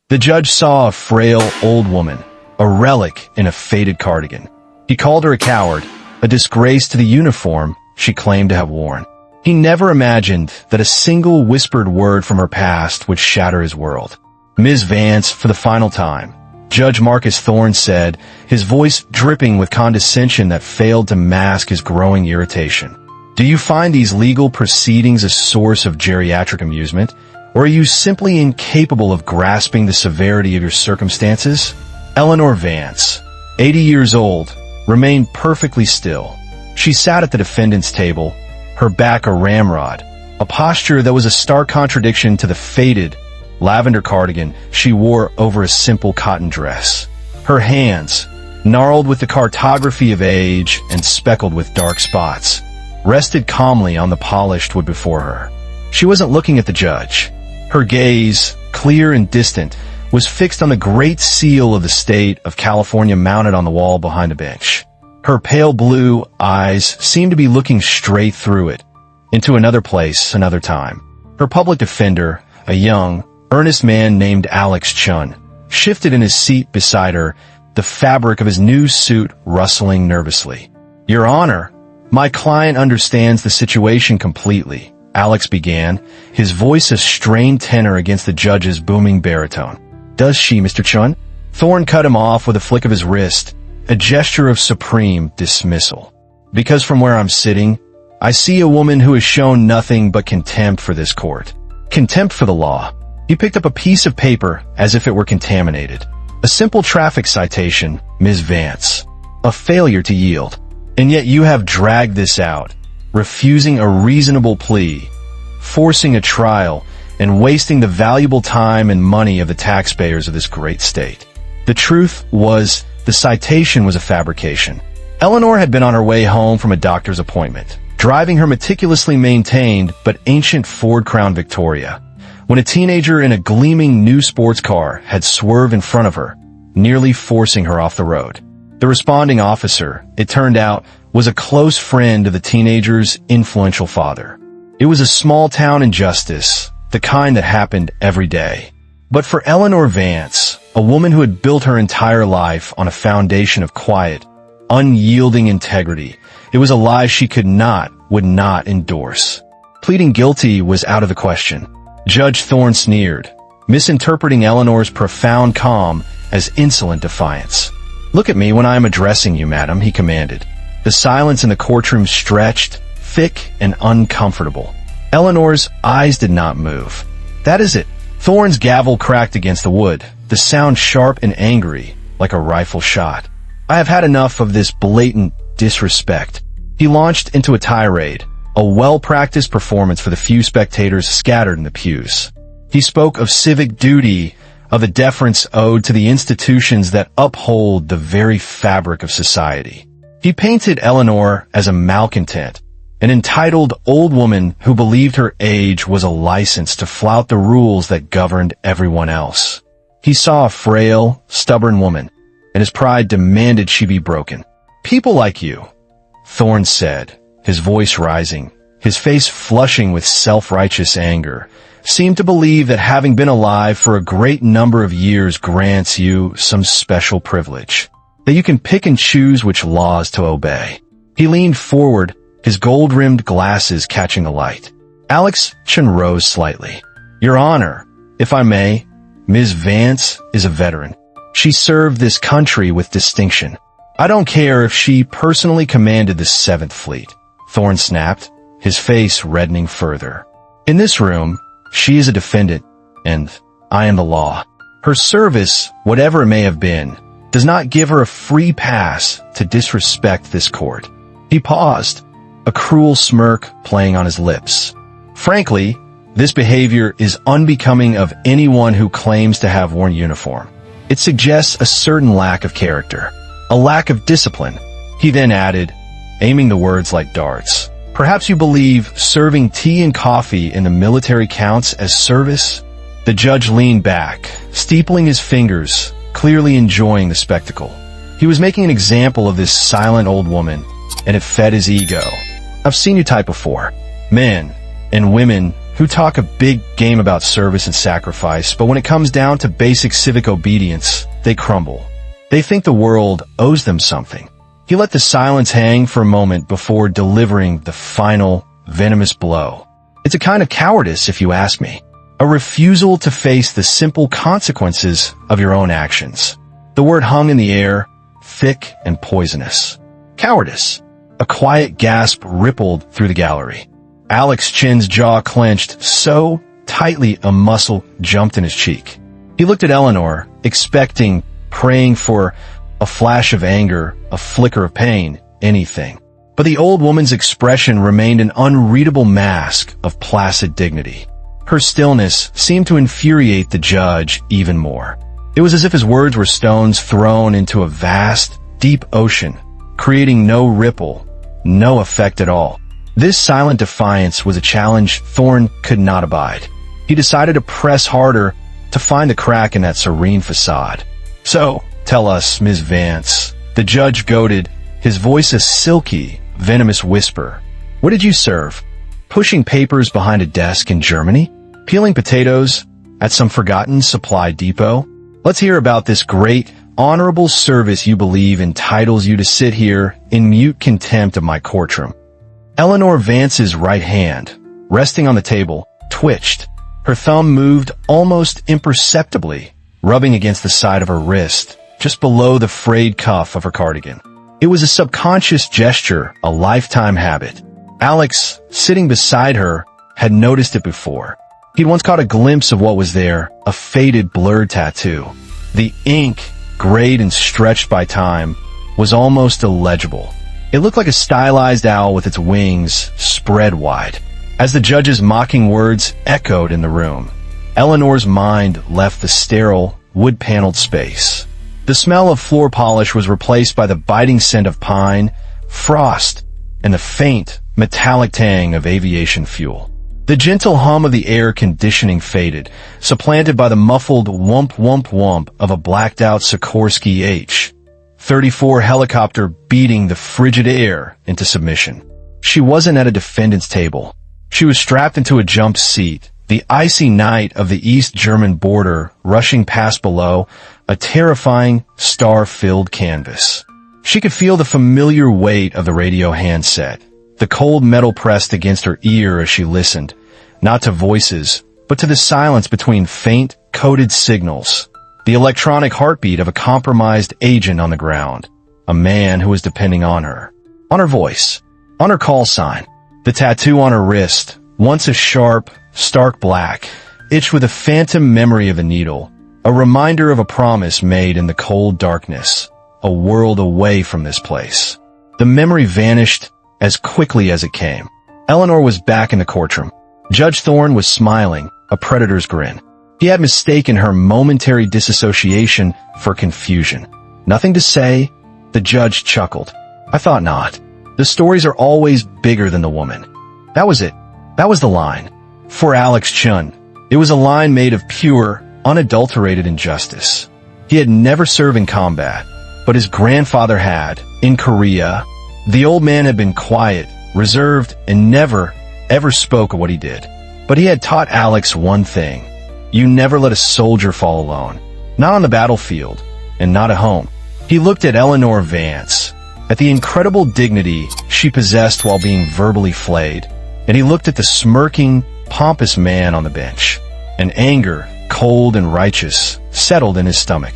The judge saw a frail old woman, a relic in a faded cardigan. He called her a coward, a disgrace to the uniform she claimed to have worn. He never imagined that a single whispered word from her past would shatter his world. "Ms. Vance, for the final time," Judge Marcus Thorne said, his voice dripping with condescension that failed to mask his growing irritation. "Do you find these legal proceedings a source of geriatric amusement, or are you simply incapable of grasping the severity of your circumstances?" Eleanor Vance, 80 years old, remained perfectly still. She sat at the defendant's table, her back a ramrod, a posture that was a stark contradiction to the faded, lavender cardigan she wore over a simple cotton dress. Her hands, gnarled with the cartography of age and speckled with dark spots, rested calmly on the polished wood before her. She wasn't looking at the judge. Her gaze, clear and distant, was fixed on the great seal of the state of California mounted on the wall behind the bench. Her pale blue eyes seemed to be looking straight through it, into another place, another time. Her public defender, a young, earnest man named Alex Chun, shifted in his seat beside her, the fabric of his new suit rustling nervously. "Your Honor, my client understands the situation completely," Alex began, his voice a strained tenor against the judge's booming baritone. "Does she, Mr. Chun?" Thorne cut him off with a flick of his wrist, a gesture of supreme dismissal. "Because from where I'm sitting, I see a woman who has shown nothing but contempt for this court. Contempt for the law." He picked up a piece of paper as if it were contaminated. "A simple traffic citation, Ms. Vance. A failure to yield. And yet you have dragged this out, refusing a reasonable plea, forcing a trial, and wasting the valuable time and money of the taxpayers of this great state." The truth was, the citation was a fabrication. Eleanor had been on her way home from a doctor's appointment, driving her meticulously maintained but ancient Ford Crown Victoria, when a teenager in a gleaming new sports car had swerved in front of her, nearly forcing her off the road. The responding officer, it turned out, was a close friend of the teenager's influential father. It was a small-town injustice, the kind that happened every day. But for Eleanor Vance, a woman who had built her entire life on a foundation of quiet, unyielding integrity, it was a lie she would not endorse. Pleading guilty was out of the question. Judge Thorne sneered, misinterpreting Eleanor's profound calm as insolent defiance. "Look at me when I am addressing you, madam," he commanded. The silence in the courtroom stretched, thick and uncomfortable. Eleanor's eyes did not move. "That is it." Thorne's gavel cracked against the wood, the sound sharp and angry, like a rifle shot. "I have had enough of this blatant disrespect." He launched into a tirade, a well-practiced performance for the few spectators scattered in the pews. He spoke of civic duty, of the deference owed to the institutions that uphold the very fabric of society. He painted Eleanor as a malcontent, an entitled old woman who believed her age was a license to flout the rules that governed everyone else. He saw a frail, stubborn woman, and his pride demanded she be broken. "People like you," Thorne said, his voice rising, his face flushing with self-righteous anger, seemed to believe that having been alive for a great number of years grants you some special privilege, that you can pick and choose which laws to obey. He leaned forward, his gold-rimmed glasses catching the light. Alex Chun rose slightly. "Your Honor, if I may, Ms. Vance is a veteran. She served this country with distinction. I don't care if she personally commanded the 7th Fleet," Thorne snapped, his face reddening further. "In this room, she is a defendant, and I am the law. Her service, whatever it may have been, does not give her a free pass to disrespect this court." He paused, a cruel smirk playing on his lips. "Frankly, this behavior is unbecoming of anyone who claims to have worn uniform. It suggests a certain lack of character, a lack of discipline." He then added, aiming the words like darts, "Perhaps you believe serving tea and coffee in the military counts as service?" The judge leaned back, steepling his fingers, clearly enjoying the spectacle. He was making an example of this silent old woman, and it fed his ego. "I've seen you type before. Men and women who talk a big game about service and sacrifice, but when it comes down to basic civic obedience, they crumble. They think the world owes them something. He let the silence hang for a moment before delivering the final, venomous blow. It's a kind of cowardice, if you ask me. A refusal to face the simple consequences of your own actions. The word hung in the air, thick and poisonous. Cowardice. A quiet gasp rippled through the gallery. Alex Chin's jaw clenched so tightly a muscle jumped in his cheek. He looked at Eleanor, expecting, praying for a flash of anger, a flicker of pain, anything. But the old woman's expression remained an unreadable mask of placid dignity. Her stillness seemed to infuriate the judge even more. It was as if his words were stones thrown into a vast, deep ocean, creating no ripple, no effect at all. This silent defiance was a challenge Thorne could not abide. He decided to press harder to find the crack in that serene facade. "So, tell us, Ms. Vance," the judge goaded, his voice a silky, venomous whisper. "What did you serve? Pushing papers behind a desk in Germany? Peeling potatoes at some forgotten supply depot? Let's hear about this great, honorable service you believe entitles you to sit here in mute contempt of my courtroom." Eleanor Vance's right hand, resting on the table, twitched. Her thumb moved almost imperceptibly, rubbing against the side of her wrist, just below the frayed cuff of her cardigan. It was a subconscious gesture, a lifetime habit. Alex, sitting beside her, had noticed it before. He'd once caught a glimpse of what was there, a faded, blurred tattoo. The ink, grayed and stretched by time, was almost illegible. It looked like a stylized owl with its wings spread wide. As the judge's mocking words echoed in the room, Eleanor's mind left the sterile, wood-paneled space. The smell of floor polish was replaced by the biting scent of pine, frost, and the faint, metallic tang of aviation fuel. The gentle hum of the air conditioning faded, supplanted by the muffled whump-whump-whump of a blacked-out Sikorsky H-34 helicopter beating the frigid air into submission. She wasn't at a defendant's table. She was strapped into a jump seat, the icy night of the East German border rushing past below, a terrifying, star-filled canvas. She could feel the familiar weight of the radio handset, the cold metal pressed against her ear as she listened, not to voices, but to the silence between faint, coded signals, the electronic heartbeat of a compromised agent on the ground, a man who was depending on her voice, on her call sign. The tattoo on her wrist, once a sharp, stark black, itched with a phantom memory of a needle, a reminder of a promise made in the cold darkness, a world away from this place. The memory vanished as quickly as it came. Eleanor was back in the courtroom. Judge Thorne was smiling, a predator's grin. He had mistaken her momentary disassociation for confusion. "Nothing to say?" The judge chuckled. "I thought not. The stories are always bigger than the woman." That was it. That was the line. For Alex Chun, it was a line made of pure, unadulterated injustice. He had never served in combat, but his grandfather had, in Korea. The old man had been quiet, reserved, and never, ever spoke of what he did. But he had taught Alex one thing. You never let a soldier fall alone. Not on the battlefield, and not at home. He looked at Eleanor Vance, at the incredible dignity she possessed while being verbally flayed, and he looked at the smirking, pompous man on the bench. An anger, cold and righteous, settled in his stomach.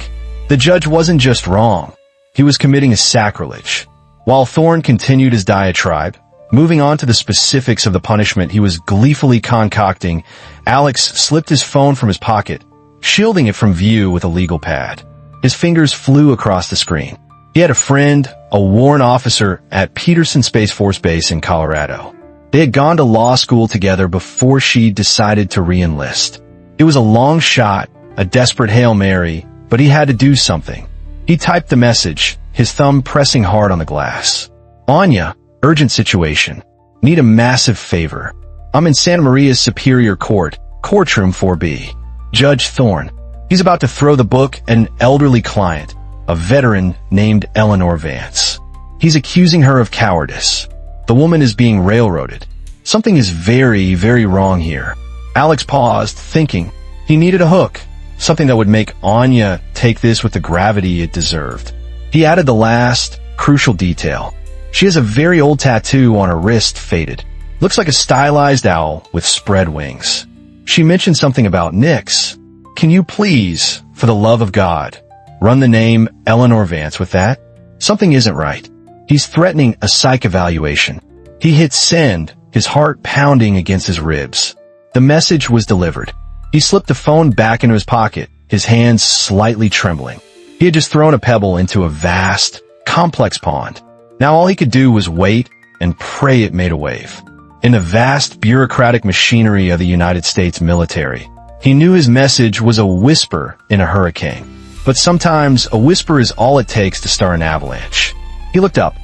The judge wasn't just wrong. He was committing a sacrilege. While Thorne continued his diatribe, moving on to the specifics of the punishment he was gleefully concocting, Alex slipped his phone from his pocket, shielding it from view with a legal pad. His fingers flew across the screen. He had a friend, a Warren officer at Peterson Space Force Base in Colorado. They had gone to law school together before she decided to re-enlist. It was a long shot, a desperate Hail Mary, but he had to do something. He typed the message, his thumb pressing hard on the glass. "Anya, urgent situation. Need a massive favor. I'm in Santa Maria's Superior Court, Courtroom 4B. Judge Thorne. He's about to throw the book at an elderly client, a veteran named Eleanor Vance. He's accusing her of cowardice. The woman is being railroaded. Something is very, very wrong here. Alex paused, thinking. He needed a hook, something that would make Anya take this with the gravity it deserved. He added the last, crucial detail. She has a very old tattoo on her wrist, faded. Looks like a stylized owl with spread wings. She mentioned something about Nyx. Can you please, for the love of God, run the name Eleanor Vance with that? Something isn't right. He's threatening a psych evaluation. He hit send, his heart pounding against his ribs. The message was delivered. He slipped the phone back into his pocket, his hands slightly trembling. He had just thrown a pebble into a vast, complex pond. Now all he could do was wait and pray it made a wave. In the vast bureaucratic machinery of the United States military, he knew his message was a whisper in a hurricane. But sometimes a whisper is all it takes to start an avalanche. He looked up.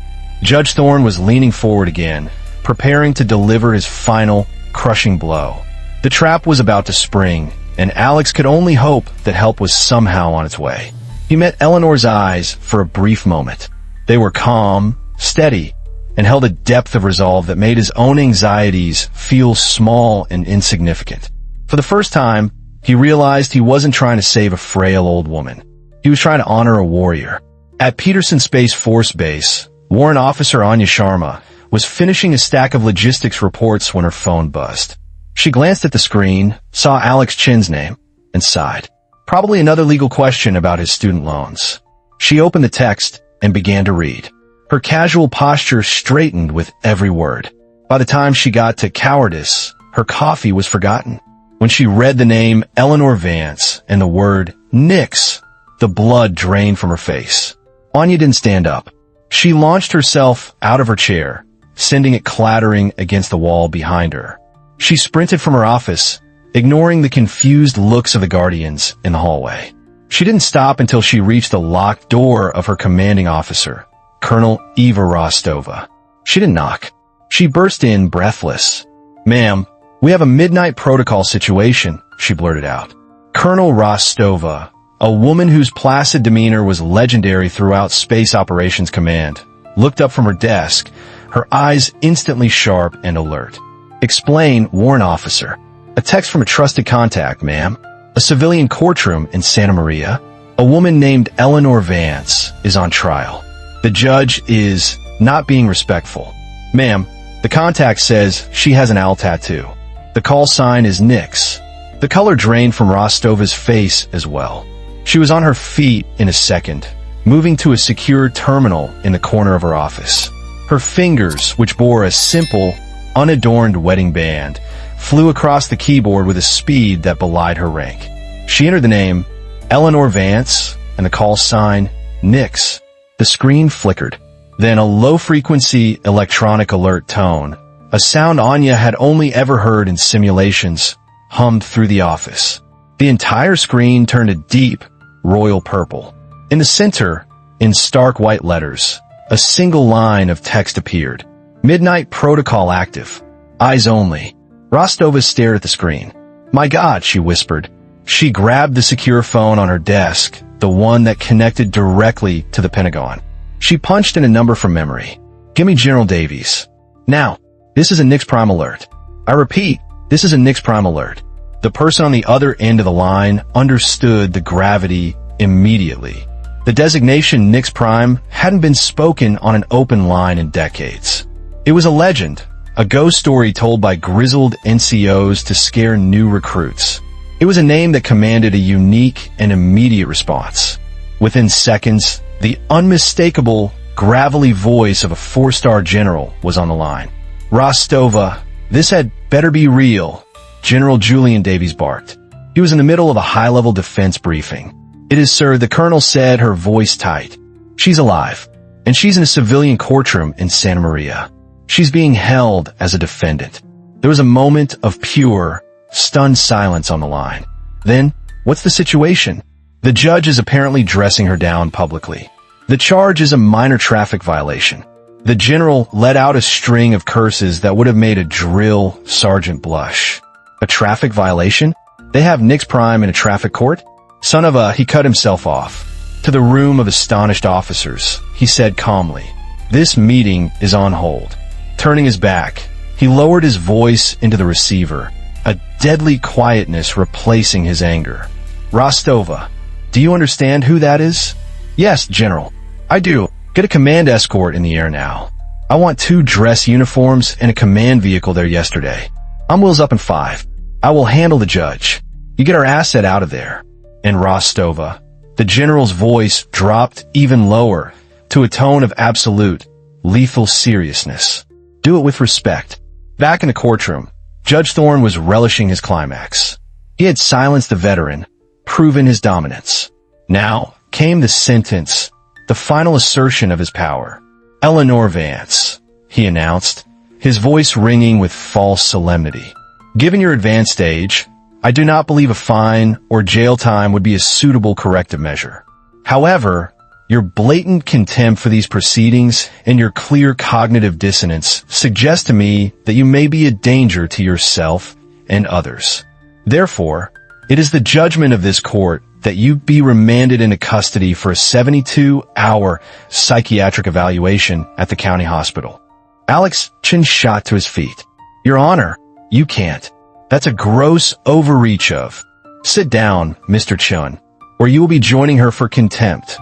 Judge Thorne was leaning forward again, preparing to deliver his final, crushing blow. The trap was about to spring, and Alex could only hope that help was somehow on its way. He met Eleanor's eyes for a brief moment. They were calm, steady, and held a depth of resolve that made his own anxieties feel small and insignificant. For the first time, he realized he wasn't trying to save a frail old woman. He was trying to honor a warrior. At Peterson Space Force Base, Warrant Officer Anya Sharma was finishing a stack of logistics reports when her phone buzzed. She glanced at the screen, saw Alex Chin's name, and sighed. Probably another legal question about his student loans. She opened the text and began to read. Her casual posture straightened with every word. By the time she got to cowardice, her coffee was forgotten. When she read the name Eleanor Vance and the word Nyx, the blood drained from her face. Anya didn't stand up. She launched herself out of her chair, sending it clattering against the wall behind her. She sprinted from her office, ignoring the confused looks of the guardians in the hallway. She didn't stop until she reached the locked door of her commanding officer, Colonel Eva Rostova. She didn't knock. She burst in, breathless. "Ma'am, we have a midnight protocol situation," she blurted out. Colonel Rostova, a woman whose placid demeanor was legendary throughout Space Operations Command, looked up from her desk, her eyes instantly sharp and alert. "Explain, Warrant Officer." "A text from a trusted contact, ma'am. A civilian courtroom in Santa Maria. A woman named Eleanor Vance is on trial. The judge is not being respectful. Ma'am, the contact says she has an owl tattoo. The call sign is Nyx." The color drained from Rostova's face as well. She was on her feet in a second, moving to a secure terminal in the corner of her office. Her fingers, which bore a simple, unadorned wedding band, flew across the keyboard with a speed that belied her rank. She entered the name Eleanor Vance and the call sign Nyx. The screen flickered. Then a low-frequency electronic alert tone, a sound Anya had only ever heard in simulations, hummed through the office. The entire screen turned a deep, royal purple. In the center, in stark white letters, a single line of text appeared. "Midnight protocol active. Eyes only." Rostova stared at the screen. "My God," she whispered. She grabbed the secure phone on her desk, the one that connected directly to the Pentagon. She punched in a number from memory. "Give me General Davies. Now, this is a Nyx Prime alert. I repeat, this is a Nyx Prime alert." The person on the other end of the line understood the gravity immediately. The designation Nyx Prime hadn't been spoken on an open line in decades. It was a legend, a ghost story told by grizzled NCOs to scare new recruits. It was a name that commanded a unique and immediate response. Within seconds, the unmistakable, gravelly voice of a four-star general was on the line. "Rostova, this had better be real," General Julian Davies barked. He was in the middle of a high-level defense briefing. "It is, sir," the colonel said, her voice tight. "She's alive, and she's in a civilian courtroom in Santa Maria. She's being held as a defendant." There was a moment of pure, stunned silence on the line. Then, "What's the situation?" "The judge is apparently dressing her down publicly. The charge is a minor traffic violation." The general let out a string of curses that would have made a drill sergeant blush. "A traffic violation? They have Nyx Prime in a traffic court?" "Son of a," he cut himself off. To the room of astonished officers, he said calmly, "This meeting is on hold." Turning his back, he lowered his voice into the receiver, a deadly quietness replacing his anger. "Rostova, do you understand who that is?" "Yes, General. I do. Get a command escort in the air now. I want 2 dress uniforms and a command vehicle there yesterday. I'm wheels up in 5. I will handle the judge. You get our asset out of there." And Rostova, the general's voice dropped even lower to a tone of absolute, lethal seriousness. "Do it with respect." Back in the courtroom, Judge Thorne was relishing his climax. He had silenced the veteran, proven his dominance. Now came the sentence, the final assertion of his power. "Eleanor Vance," he announced, his voice ringing with false solemnity. "Given your advanced age, I do not believe a fine or jail time would be a suitable corrective measure. However, your blatant contempt for these proceedings and your clear cognitive dissonance suggest to me that you may be a danger to yourself and others. Therefore, it is the judgment of this court that you be remanded into custody for a 72-hour psychiatric evaluation at the county hospital." Alex Chin shot to his feet. "Your Honor, you can't. That's a gross overreach of—" "Sit down, Mr. Chun, or you will be joining her for contempt,"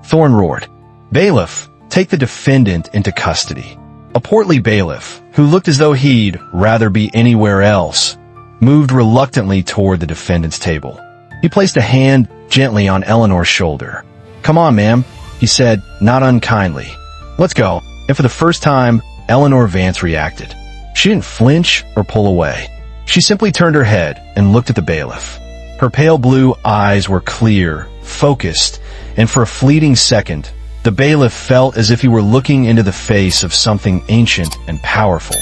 Thorne roared. "Bailiff, take the defendant into custody." A portly bailiff, who looked as though he'd rather be anywhere else, moved reluctantly toward the defendant's table. He placed a hand gently on Eleanor's shoulder. "Come on, ma'am," he said, not unkindly. "Let's go." And for the first time, Eleanor Vance reacted. She didn't flinch or pull away. She simply turned her head and looked at the bailiff. Her pale blue eyes were clear, focused, and for a fleeting second, the bailiff felt as if he were looking into the face of something ancient and powerful.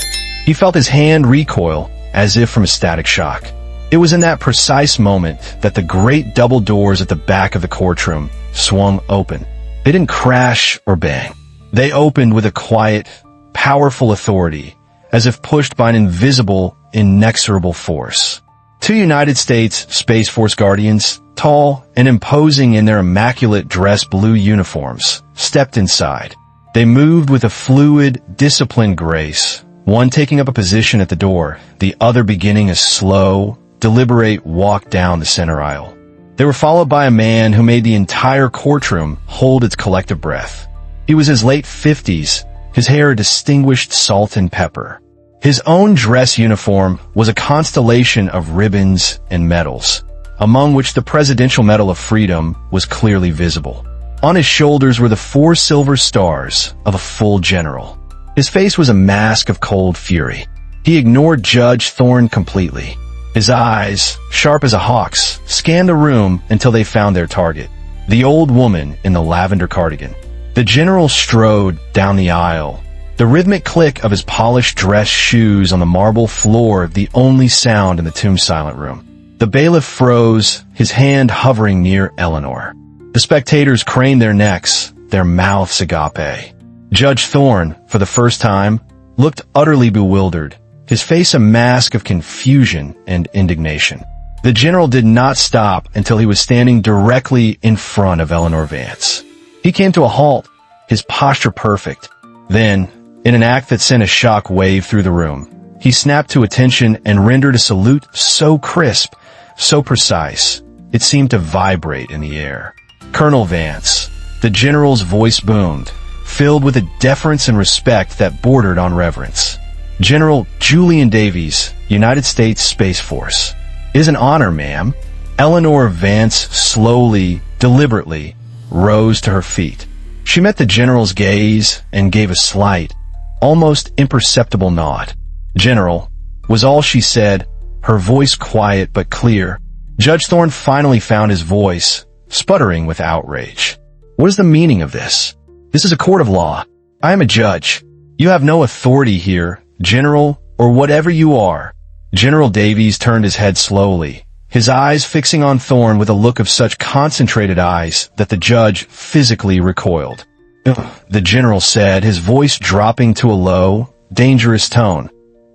He felt his hand recoil as if from a static shock. It was in that precise moment that the great double doors at the back of the courtroom swung open. They didn't crash or bang. They opened with a quiet, powerful authority, as if pushed by an invisible, inexorable force. 2 United States Space Force Guardians, tall and imposing in their immaculate dress blue uniforms, stepped inside. They moved with a fluid, disciplined grace, one taking up a position at the door, the other beginning a slow, deliberate walk down the center aisle. They were followed by a man who made the entire courtroom hold its collective breath. He was his late 50s, his hair a distinguished salt and pepper. His own dress uniform was a constellation of ribbons and medals, among which the Presidential Medal of Freedom was clearly visible. On his shoulders were the 4 silver stars of a full general. His face was a mask of cold fury. He ignored Judge Thorne completely. His eyes, sharp as a hawk's, scanned the room until they found their target, the old woman in the lavender cardigan. The general strode down the aisle, the rhythmic click of his polished dress shoes on the marble floor the only sound in the tomb-silent room. The bailiff froze, his hand hovering near Eleanor. The spectators craned their necks, their mouths agape. Judge Thorne, for the first time, looked utterly bewildered, his face a mask of confusion and indignation. The general did not stop until he was standing directly in front of Eleanor Vance. He came to a halt, his posture perfect. Then, in an act that sent a shock wave through the room, he snapped to attention and rendered a salute so crisp, so precise, it seemed to vibrate in the air. "Colonel Vance," the general's voice boomed, filled with a deference and respect that bordered on reverence. "General Julian Davies, United States Space Force." "It is an honor, ma'am." Eleanor Vance slowly, deliberately, rose to her feet. She met the general's gaze and gave a slight, almost imperceptible nod. "General," was all she said, her voice quiet but clear. Judge Thorne finally found his voice, sputtering with outrage. "What is the meaning of this? This is a court of law. I am a judge. You have no authority here, General, or whatever you are." General Davies turned his head slowly, his eyes fixing on Thorne with a look of such concentrated eyes that the judge physically recoiled. "Ugh," the general said, his voice dropping to a low, dangerous tone.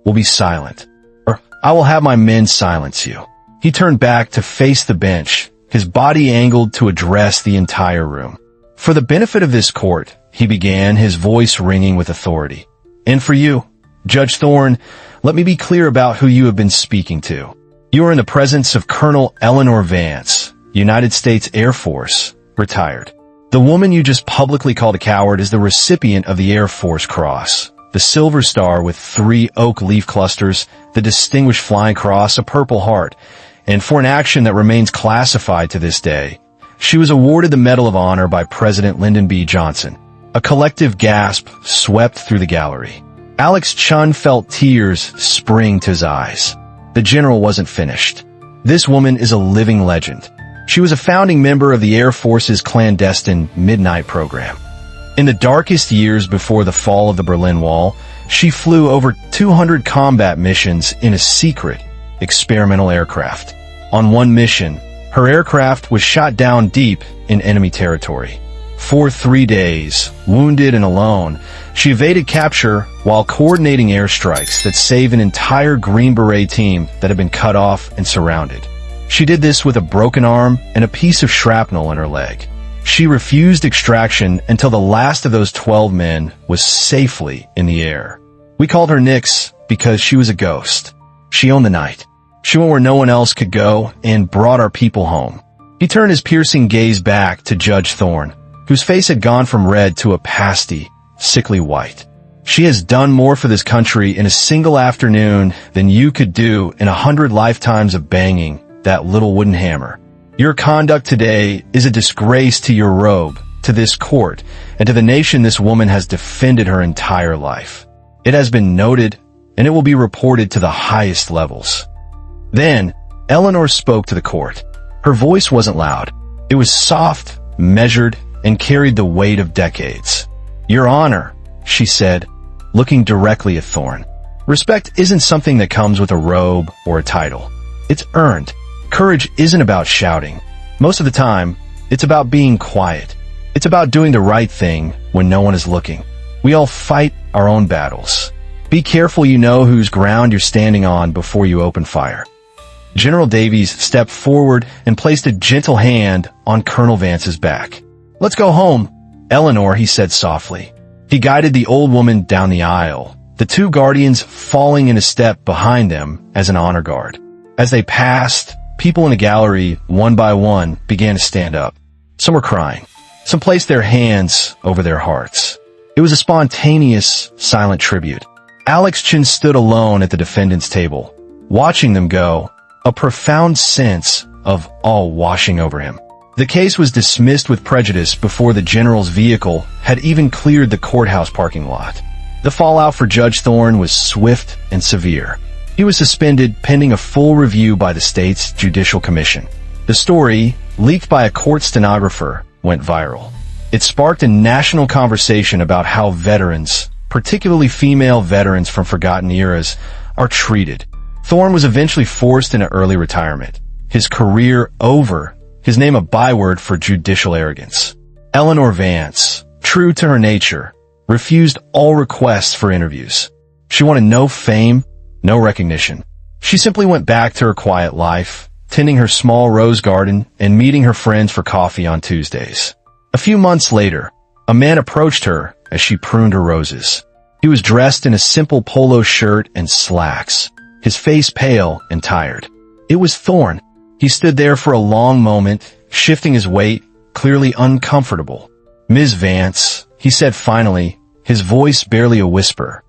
"Will be silent, or I will have my men silence you." He turned back to face the bench, his body angled to address the entire room. "For the benefit of this court," he began, his voice ringing with authority. "And for you, Judge Thorne, let me be clear about who you have been speaking to. You are in the presence of Colonel Eleanor Vance, United States Air Force, retired. The woman you just publicly called a coward is the recipient of the Air Force Cross, the Silver Star with 3 oak leaf clusters, the Distinguished Flying Cross, a Purple Heart, and for an action that remains classified to this day, she was awarded the Medal of Honor by President Lyndon B. Johnson. A collective gasp swept through the gallery. Alex Chun felt tears spring to his eyes. The general wasn't finished. This woman is a living legend. She was a founding member of the Air Force's clandestine Midnight program. In the darkest years before the fall of the Berlin Wall, she flew over 200 combat missions in a secret, experimental aircraft. On one mission, her aircraft was shot down deep in enemy territory. For 3 days, wounded and alone, she evaded capture while coordinating airstrikes that saved an entire Green Beret team that had been cut off and surrounded. She did this with a broken arm and a piece of shrapnel in her leg. She refused extraction until the last of those 12 men was safely in the air. We called her Nyx because she was a ghost. She owned the night. She went where no one else could go and brought our people home. He turned his piercing gaze back to Judge Thorne, whose face had gone from red to a pasty, sickly white. She has done more for this country in a single afternoon than you could do in 100 lifetimes of banging that little wooden hammer. Your conduct today is a disgrace to your robe, to this court, and to the nation this woman has defended her entire life. It has been noted, and it will be reported to the highest levels. Then, Eleanor spoke to the court. Her voice wasn't loud. It was soft, measured, and carried the weight of decades. Your Honor, she said, looking directly at Thorne. Respect isn't something that comes with a robe or a title. It's earned. Courage isn't about shouting. Most of the time, it's about being quiet. It's about doing the right thing when no one is looking. We all fight our own battles. Be careful you know whose ground you're standing on before you open fire. General Davies stepped forward and placed a gentle hand on Colonel Vance's back. Let's go home, Eleanor, he said softly. He guided the old woman down the aisle, the 2 guardians falling in a step behind them as an honor guard. As they passed, people in the gallery, one by one, began to stand up. Some were crying. Some placed their hands over their hearts. It was a spontaneous, silent tribute. Alex Chin stood alone at the defendant's table, watching them go, a profound sense of awe washing over him. The case was dismissed with prejudice before the general's vehicle had even cleared the courthouse parking lot. The fallout for Judge Thorne was swift and severe. He was suspended pending a full review by the state's Judicial Commission. The story, leaked by a court stenographer, went viral. It sparked a national conversation about how veterans, particularly female veterans from forgotten eras, are treated. Thorne was eventually forced into early retirement. His career over, his name a byword for judicial arrogance. Eleanor Vance, true to her nature, refused all requests for interviews. She wanted no fame, no recognition. She simply went back to her quiet life, tending her small rose garden and meeting her friends for coffee on Tuesdays. A few months later, a man approached her as she pruned her roses. He was dressed in a simple polo shirt and slacks, his face pale and tired. It was Thorne. He stood there for a long moment, shifting his weight, clearly uncomfortable. Ms. Vance, he said finally, his voice barely a whisper.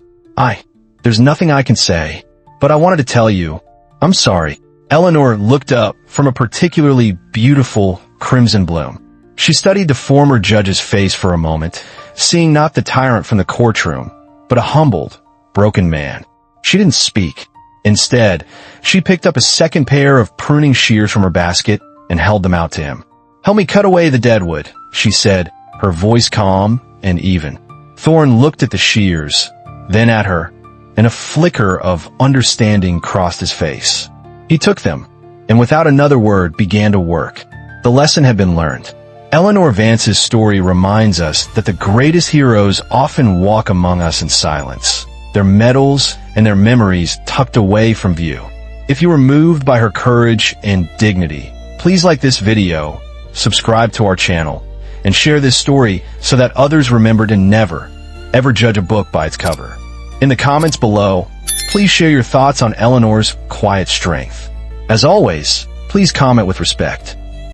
There's nothing I can say, but I wanted to tell you, I'm sorry. Eleanor looked up from a particularly beautiful crimson bloom. She studied the former judge's face for a moment, seeing not the tyrant from the courtroom, but a humbled, broken man. She didn't speak. Instead, she picked up a second pair of pruning shears from her basket and held them out to him. Help me cut away the deadwood, she said, her voice calm and even. Thorne looked at the shears, then at her, and a flicker of understanding crossed his face. He took them, and without another word began to work. The lesson had been learned. Eleanor Vance's story reminds us that the greatest heroes often walk among us in silence, their medals and their memories tucked away from view. If you were moved by her courage and dignity, please like this video, subscribe to our channel, and share this story so that others remember to never, ever judge a book by its cover. In the comments below, please share your thoughts on Eleanor's quiet strength. As always, please comment with respect.